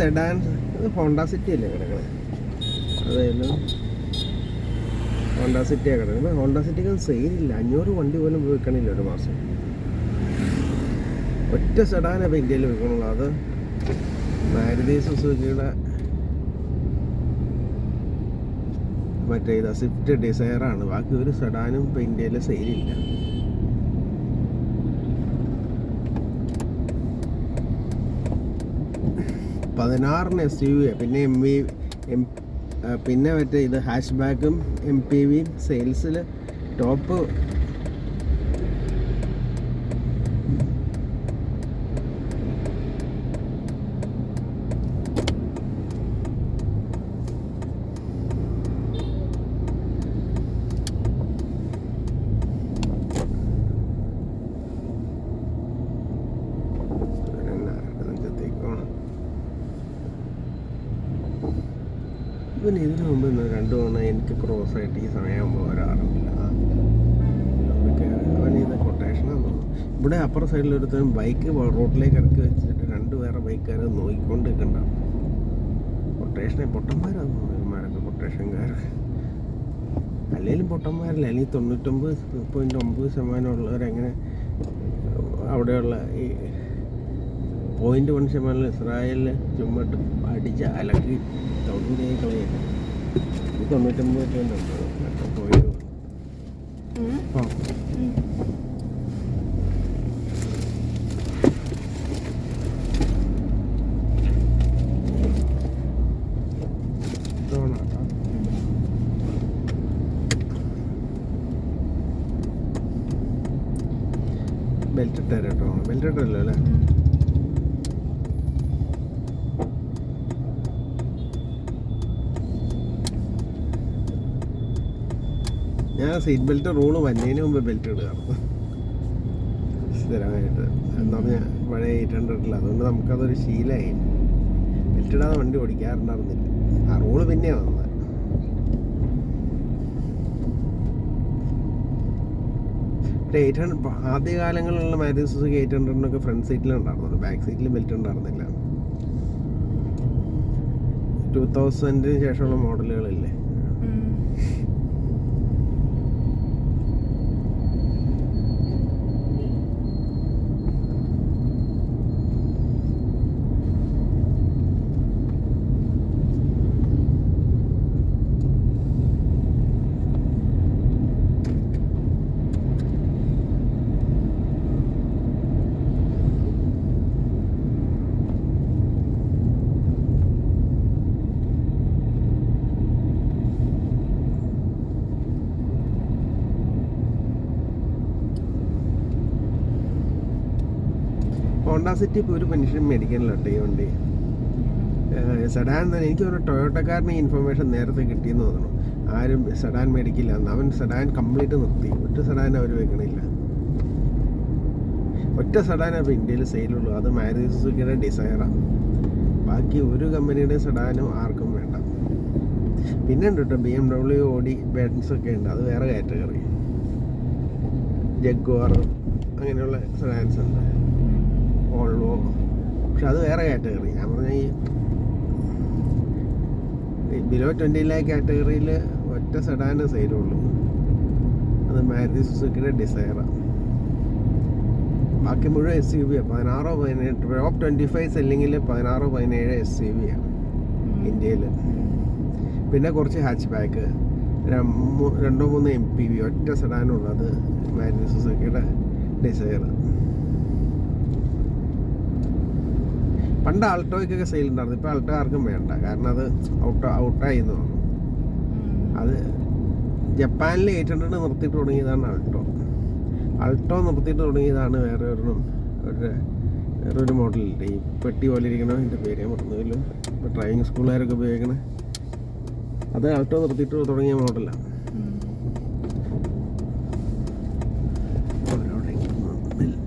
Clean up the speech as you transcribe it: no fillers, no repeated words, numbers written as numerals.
Sedan, ഇത് Honda city അല്ലേ കിടക്കുന്നത്? അതായാലും ഹോണ്ട സിറ്റിയാണ് കിടക്കുന്നത്. ഹോണ്ട സിറ്റിക്ക് സെയിലില്ല, 500 വണ്ടി പോലും വിൽക്കണില്ല ഒരു മാസം. ഒറ്റ സെഡാനെ ഇപ്പോൾ ഇന്ത്യയിൽ വിൽക്കണുള്ളൂ. അത് മാരുതി സുസുക്കിയുടെ മറ്റേ ഇതാ സ്വിഫ്റ്റ് ഡിസയറാണ്. ബാക്കി ഒരു സെഡാനും ഇപ്പോൾ ഇന്ത്യയിൽ സെയിലില്ല. പതിനാറിന് SUV, പിന്നെ പിന്നെ മറ്റേ ഇത് ഹാഷ് ബാക്കും MPV സെയിൽസിൽ ടോപ്പ്. പിന്നെ ഇതിനു മുമ്പ് 2 തവണ എനിക്ക് ക്രോസ് ആയിട്ട് ഈ സമയമാകുമ്പോൾ വരാറില്ല. അവൻ ഇത് കൊട്ടേഷനാന്ന് തോന്നുന്നു. ഇവിടെ അപ്പുറ സൈഡിലൊരുത്തരും ബൈക്ക് റോഡിലേക്ക് ഇറക്കി വെച്ചിട്ട് 2 വേറെ ബൈക്കുകാരെ നോക്കിക്കൊണ്ട് നിൽക്കണ്ടാവും. കൊട്ടേഷനെ പൊട്ടന്മാരാന്ന് തോന്നുന്നു ഇവന്മാരൊക്കെ, കൊട്ടേഷൻകാർ. അല്ലെങ്കിലും പൊട്ടന്മാരല്ല, അല്ലെങ്കിൽ 99.9% ഉള്ളവരെങ്ങനെ അവിടെയുള്ള ഈ 0.1% ഇസ്രായേലിൽ ചുമ്മിട്ട് അടിച്ച് അലക്കി തൊഴിലായി കളയാണ്. ഈ 99% പോയി. ബെൽറ്റ് ഇട്ടേരാ കേട്ടോ. ബെൽറ്റ് ഇട്ടല്ലോ അല്ലേ? ഞാൻ സീറ്റ് ബെൽറ്റ് റൂള് വന്നതിന് മുമ്പ് ബെൽറ്റ് ഇടുകയായിരുന്നു സ്ഥിരമായിട്ട്. എന്നാൽ ഞാൻ പഴയ 800 അതുകൊണ്ട് നമുക്കതൊരു ശീലമായി. ബെൽറ്റ് ഇടാതെ വണ്ടി ഓടിക്കാറുണ്ടായിരുന്നില്ല. ആ റൂള് പിന്നെയാണ് വന്നത്. ഒരു 800 ആദ്യ കാലങ്ങളിലുള്ള മാരുതി സുസുക്കി 800 ഫ്രണ്ട് സീറ്റിലുണ്ടായിരുന്നുള്ളൂ, ബാക്ക് സീറ്റിൽ ബെൽറ്റ് ഉണ്ടായിരുന്നില്ല. 2000 ശേഷമുള്ള മോഡലുകളില്ലേ. ഹോണ്ട സിറ്റി ഇപ്പോൾ ഒരു മനുഷ്യൻ മേടിക്കാനല്ലോ ഈ വണ്ടി. സെഡാൻ തന്നെ എനിക്ക് തോന്നുന്നു ടൊയോട്ടക്കാരന് ഇൻഫർമേഷൻ നേരത്തെ കിട്ടിയെന്ന് തോന്നുന്നു. ആരും സെഡാൻ മേടിക്കില്ല എന്ന്. അവൻ സെഡാൻ കംപ്ലീറ്റ് നിർത്തി. ഒറ്റ സെഡാൻ അവർ വെക്കണില്ല. ഒറ്റ സെഡാൻ ഇപ്പോൾ ഇന്ത്യയിൽ സെയിലുള്ളൂ. അത് മാരുതി സുസുക്കിയുടെ ഡിസയറാണ്. ബാക്കി ഒരു കമ്പനിയുടെ സെഡാനും ആർക്കും വേണ്ട. പിന്നെ ഉണ്ട് കേട്ടോ BMW, Audi, Benz ഒക്കെ ഉണ്ട്. അത് വേറെ കാറ്റഗറി. ജഗ്വാർ അങ്ങനെയുള്ള സെഡാൻസ് ഉണ്ട്, വോൾവോ. പക്ഷെ അത് വേറെ കാറ്റഗറി. ഞാൻ പറഞ്ഞ ഈ ബിലോ 20 lakh കാറ്റഗറിയിൽ ഒറ്റ സെഡാന് സെയിലുള്ളൂ. അത് മാരുതി സുസുക്കിയുടെ ഡിസയറാണ്. ബാക്കി മുഴുവൻ SUV ആണ്. 16-17 ടോപ്പ് 25 സെല്ലിങ്ങിൽ 16-17 SUV ആണ് ഇന്ത്യയിൽ. പിന്നെ കുറച്ച് ഹാച്ച് ബാക്ക്, 2-3 MPV, ഒറ്റ സെഡാനുള്ളത് മാരുതി സുസുക്കിയുടെ ഡിസയർ. പണ്ട് ആൾട്ടോയ്ക്കൊക്കെ സെയിൽ ഉണ്ടായിരുന്നു. ഇപ്പോൾ ആൾട്ടോ ആർക്കും വേണ്ട, കാരണം അത് ഔട്ടായി എന്ന് തോന്നുന്നു. അത് ജപ്പാനിൽ 800 നിർത്തിയിട്ട് തുടങ്ങിയതാണ് ആൾട്ടോ നിർത്തിയിട്ട് തുടങ്ങിയതാണ് വേറൊരു മോഡലില്ല. ഈ പെട്ടി പോലെ ഇരിക്കണോ, എൻ്റെ പേര് മറന്നില്ല. ഇപ്പോൾ ഡ്രൈവിംഗ് സ്കൂളുകാരൊക്കെ ഉപയോഗിക്കണേ അത് ആൾട്ടോ നിർത്തിയിട്ട് തുടങ്ങിയ മോഡലാണ്.